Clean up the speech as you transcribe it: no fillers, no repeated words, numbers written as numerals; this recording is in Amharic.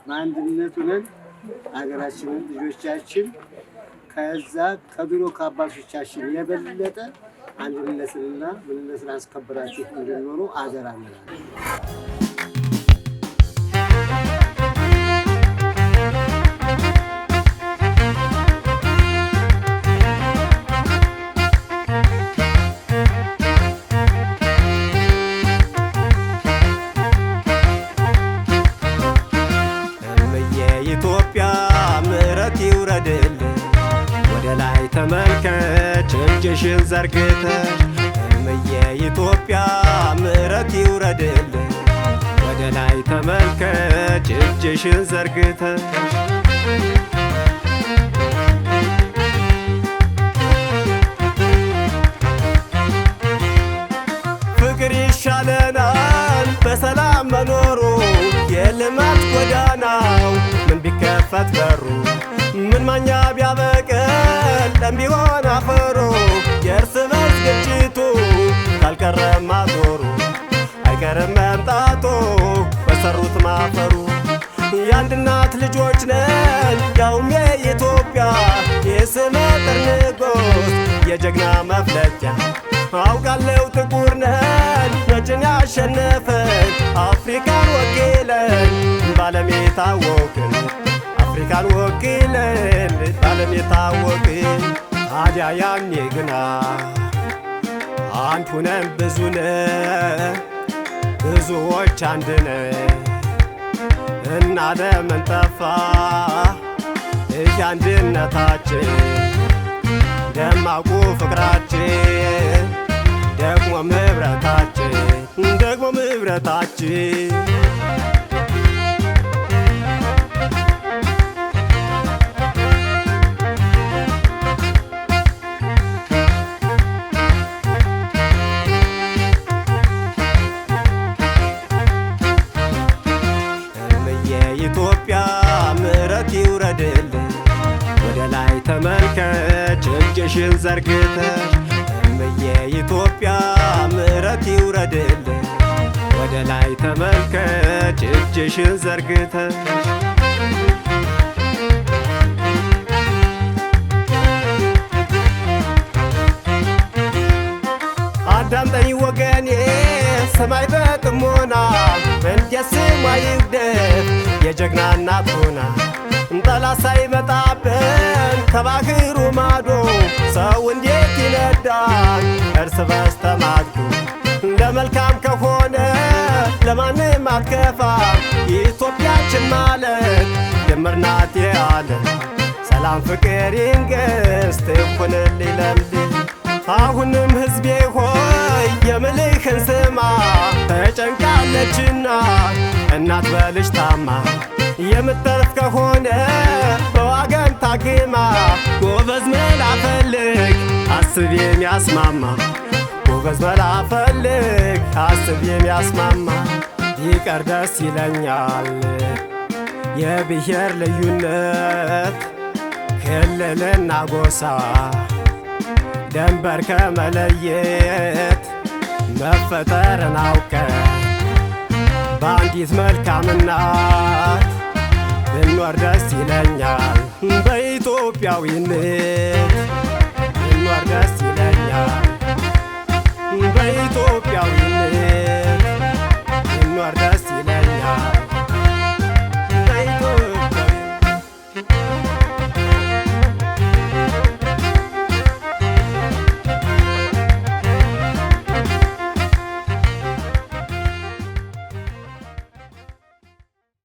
በአንድነት ሆነን ሀገራችንን ልጆቻችን ከዛ ከድሮ ከአባቶቻችን የበለጠ አንድነትንና ምንነትን አስከብራችሁ እንድንኖሩ አደራ እንላለን። ኢትዮጵያ ምሕረት ይውረድል ወደ ላይ ተመልከች እጅሽን ዘርግተሽ እምዬ ኢትዮጵያ ምሕረት ይውረድል ወደ ላይ ተመልከች እጅሽን ዘርግተሽ ፍቅር ይሻለናል በሰላም መኖሩ የልማት ጎዳናው ምን ቢከፈት በሩ ምን ማኛ ቢያበቅል ለም ቢሆን አፈሩ የእርስ በርስ ግጭቱ ካልቀረም ማዞሩ አይቀርም መምጣቱ በሰሩት ማፈሩ የአንድ እናት ልጆች ነን ያውም የኢትዮጵያ የስመ ጥር ንጉሥ የጀግና መፍለቂያ አውቃለሁ ጥቁር ነን ነጭን ያሸነፈን አፍሪካን ወኪለን ባለም የታወቅን አፍሪካን ወኪለን ባለም የታወቅን ታዲያ ያኔ ግና አንድ ሁነን ብዙ ነን ብዙዎች አንድ ነን እና ለምን ጠፋ ይህ አንድነታችን ደማቁ ፍቅራችን ደግሞ ምሕረታችን እምዬ ኢትዮጵያ ምሕረት ይውረድል ወደ ላይ ተመልከች እጅሽን ዘርግተሽ እምዬ ኢትዮጵያ ምሕረት ይውረድል ወደ ላይ ተመልከች እጅሽን ዘርግተሽ አዳምጠኝ ወገኔ ሰማይ በጥሞና እንዴት ስሟ ይግደፍ የጀግና እናት ሆና ጠላት ሳይመጣብን ከባህሩ ማዶ ሰው እንዴት ይነዳል እርስ በርስ ተማግዶ ለመልካም ከሆነ ለማንም አትከፋም ኢትዮጵያችን ማለት ድምር ናት የዓለም ሰላም ፍቅር ይንገስ ትኩንልኝ ለምልም አሁንም ሕዝቤ ሆይ የምልህን ስማ ተጨንቃለችና እናት በልጅ ታማ የምትተርፍ ከሆነ በዋገን ታግማ ጎበዝ መላ ፈልግ አስብ የሚያስማማ ጎበዝ መላ ፈልግ አስብ የሚያስማማ ቢቀር ደስ ይለኛል የብሔር ልዩነት ክልልና ጎሳ ደንበር ከመለየት መፈጠርን አውቀን በአንዲት መልካም እናት ብንኖር ደስ ይለኛል በኢትዮጵያዊነት